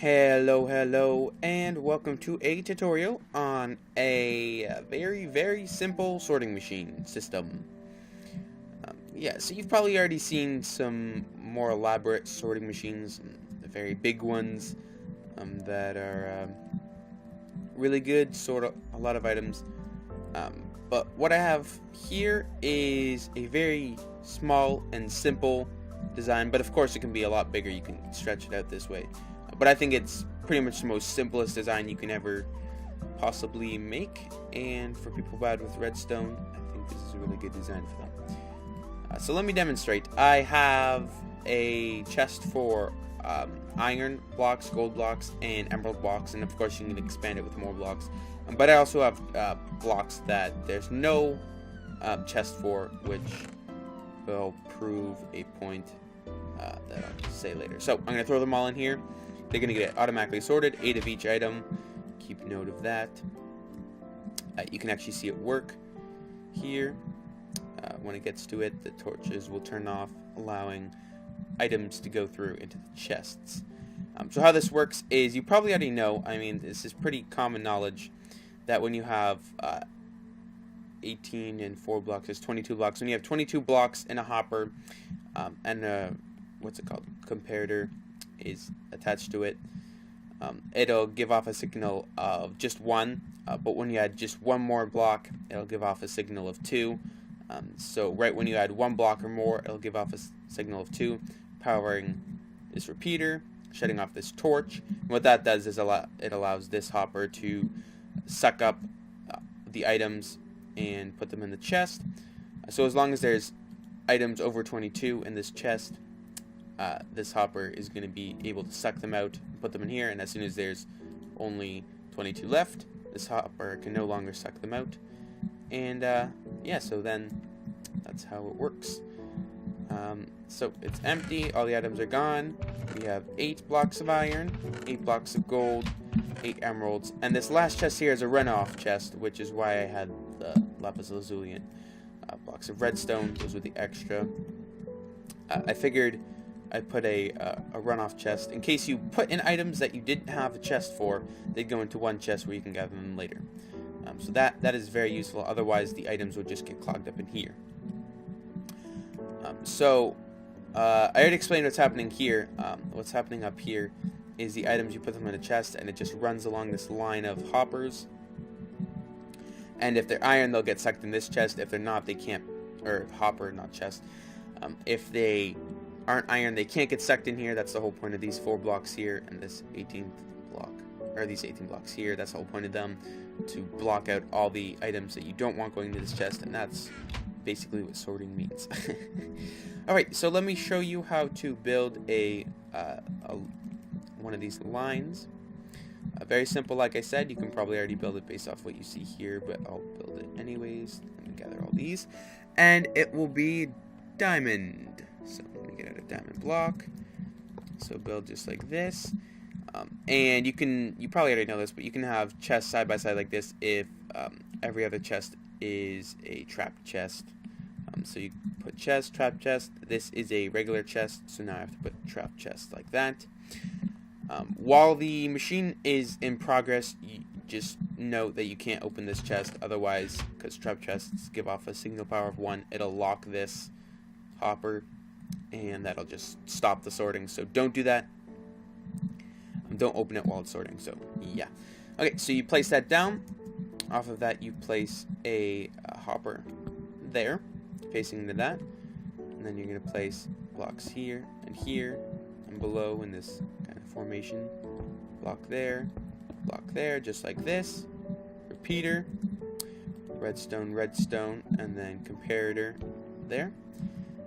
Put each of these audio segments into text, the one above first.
Hello, and welcome to a tutorial on a very simple sorting machine system. Yeah, so you've probably already seen some more elaborate sorting machines, the very big ones that are really good, sort a lot of items. But what I have here is a very small and simple design, but of course it can be a lot bigger. You can stretch it out this way. But I think it's pretty much the most simplest design you can ever possibly make, and for people bad with redstone, I think this is a really good design for them. So let me demonstrate. I have a chest for iron blocks, gold blocks, and emerald blocks, and of course you can expand it with more blocks. But I also have blocks that there's no chest for, which will prove a point that I'll say later. So I'm going to throw them all in here. They're going to get automatically sorted, 8 of each item. Keep note of that. You can actually see it work here. When it gets to it, the torches will turn off, allowing items to go through into the chests. So how this works is, you probably already know, I mean, this is pretty common knowledge, that when you have 18 and 4 blocks, there's 22 blocks. When you have 22 blocks in a hopper, and what's it called? Comparator is attached to it, it'll give off a signal of just 1, but when you add just 1 more block, it'll give off a signal of 2. So right when you add 1 block or more, it'll give off a signal of 2, powering this repeater, shutting off this torch. And what that does is it allows this hopper to suck up the items and put them in the chest. So as long as there's items over 22 in this chest, this hopper is going to be able to suck them out, put them in here, and as soon as there's only 22 left, this hopper can no longer suck them out. And yeah, so then that's how it works. So it's empty, all the items are gone. We have 8 blocks of iron, 8 blocks of gold, 8 emeralds, and this last chest here is a runoff chest, which is why I had the lapis lazuli. Blocks of redstone, those were the extra. I figured I'd put a runoff chest in case you put in items that you didn't have a chest for. They'd go into one chest where you can gather them later. So that is very useful. Otherwise, the items would just get clogged up in here. I already explained what's happening here. What's happening up here is the items, you put them in a chest, and it just runs along this line of hoppers. And if they're iron, they'll get sucked in this chest. If they're not, they can't. Or hopper, not chest. If they aren't iron, they can't get sucked in here. That's the whole point of these 4 blocks here and this 18th block, or these 18 blocks here. That's the whole point of them, to block out all the items that you don't want going into this chest, and that's basically what sorting means. Alright, so let me show you how to build one of these lines. Very simple, like I said. You can probably already build it based off what you see here, but I'll build it anyways. Let me gather all these, and it will be diamond. So let me get out a diamond block. So build just like this. And you probably already know this, but you can have chests side by side like this if every other chest is a trap chest. So you put chest, trap chest. This is a regular chest, so now I have to put trap chest like that. While the machine is in progress, you just note that you can't open this chest, otherwise, because trap chests give off a signal power of 1, it'll lock this hopper, and that'll just stop the sorting. So don't do that. Don't open it while it's sorting. So yeah. Okay, so you place that down. Off of that, you place a hopper there, facing into that, and then you're going to place blocks here, and below in this kind of formation. Block there, just like this. Repeater, redstone, and then comparator there.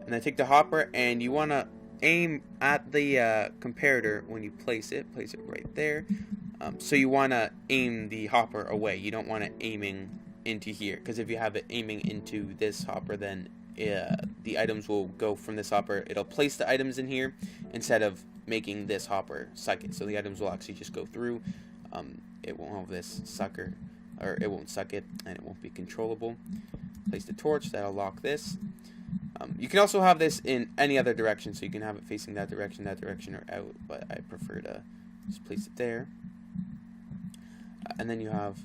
And then take the hopper, and you want to aim at the comparator when you place it right there. So you want to aim the hopper away. You don't want it aiming into here, because if you have it aiming into this hopper, then the items will go from this hopper. It'll place the items in here instead of making this hopper suck it. So the items will actually just go through. It won't have this sucker, or it won't suck it, and it won't be controllable. Place the torch, that'll lock this. You can also have this in any other direction, so you can have it facing that direction, or out, but I prefer to Just place it there. And then you have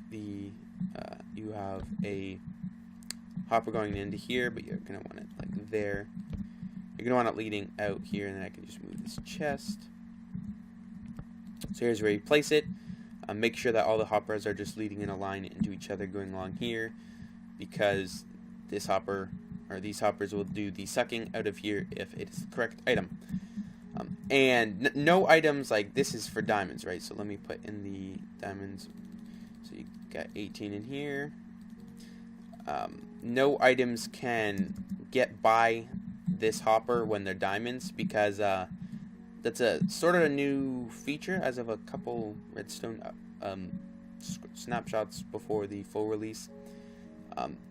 a hopper going into here, but you're gonna want it like there. You're gonna want it leading out here, and then I can just move this chest. So here's where you place it. Make sure that all the hoppers are just leading in a line into each other, going along here, because this hopper or these hoppers will do the sucking out of here if it is the correct item. And no items, like this is for diamonds, right? So let me put in the diamonds. So you got 18 in here. No items can get by this hopper when they're diamonds, because that's a sort of a new feature as of a couple redstone snapshots before the full release.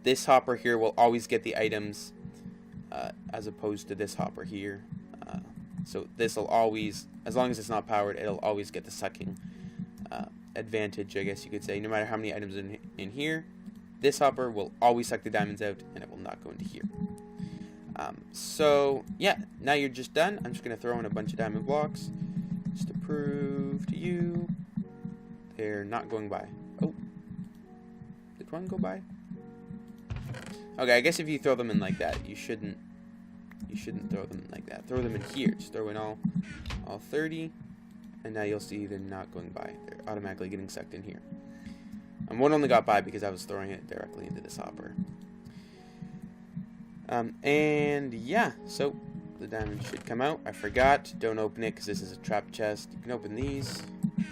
This hopper here will always get the items as opposed to this hopper here. So this will always, as long as it's not powered, it'll always get the sucking advantage, I guess you could say. No matter how many items in here, this hopper will always suck the diamonds out, and it will not go into here. So yeah, now you're just done. I'm just gonna throw in a bunch of diamond blocks just to prove to you they're not going by. Oh, did one go by? Okay, I guess if you throw them in like that, you shouldn't throw them like that. Throw them in here. Just throw in all 30, and now you'll see they're not going by. They're automatically getting sucked in here. And one only got by because I was throwing it directly into this hopper. And yeah, so the diamond should come out. I forgot, don't open it because this is a trap chest. You can open these,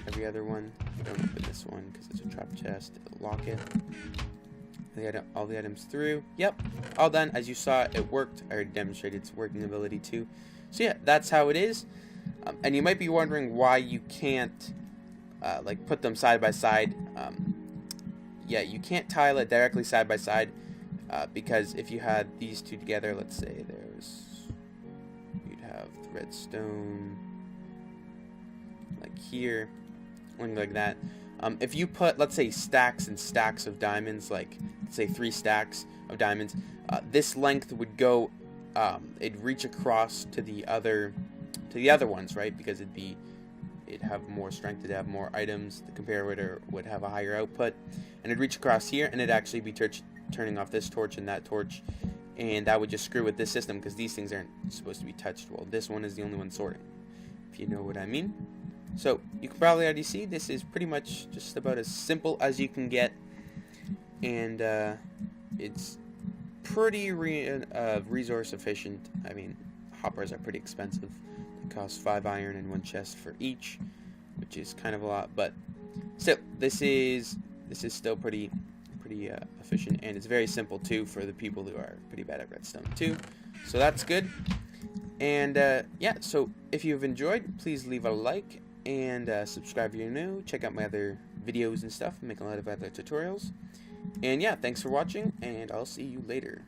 every other one. Don't open this one because it's a trap chest. It'll lock it. All the items through. Yep, all done. As you saw, it worked. I already demonstrated its working ability too. So yeah, that's how it is. And you might be wondering why you can't like put them side by side. Yeah, you can't tile it directly side by side because if you had these two together, let's say you'd have the redstone like here, one like that. If you put, let's say, stacks and stacks of diamonds, like let's say 3 stacks of diamonds, this length would go, it'd reach across to the other ones, right? Because it'd have more strength, it'd have more items. The comparator would have a higher output, and it'd reach across here, and it'd actually be turning off this torch and that torch, and that would just screw with this system because these things aren't supposed to be touched. Well, this one is the only one sorting, if you know what I mean. So you can probably already see this is pretty much just about as simple as you can get, and it's pretty resource efficient. I mean, hoppers are pretty expensive. They cost 5 iron and 1 chest for each, which is kind of a lot, but still, this is still pretty efficient, and it's very simple too for the people who are pretty bad at redstone too. So that's good. And yeah, so if you've enjoyed, please leave a like. And subscribe if you're new. Check out my other videos and stuff. I make a lot of other tutorials. And yeah, thanks for watching, and I'll see you later.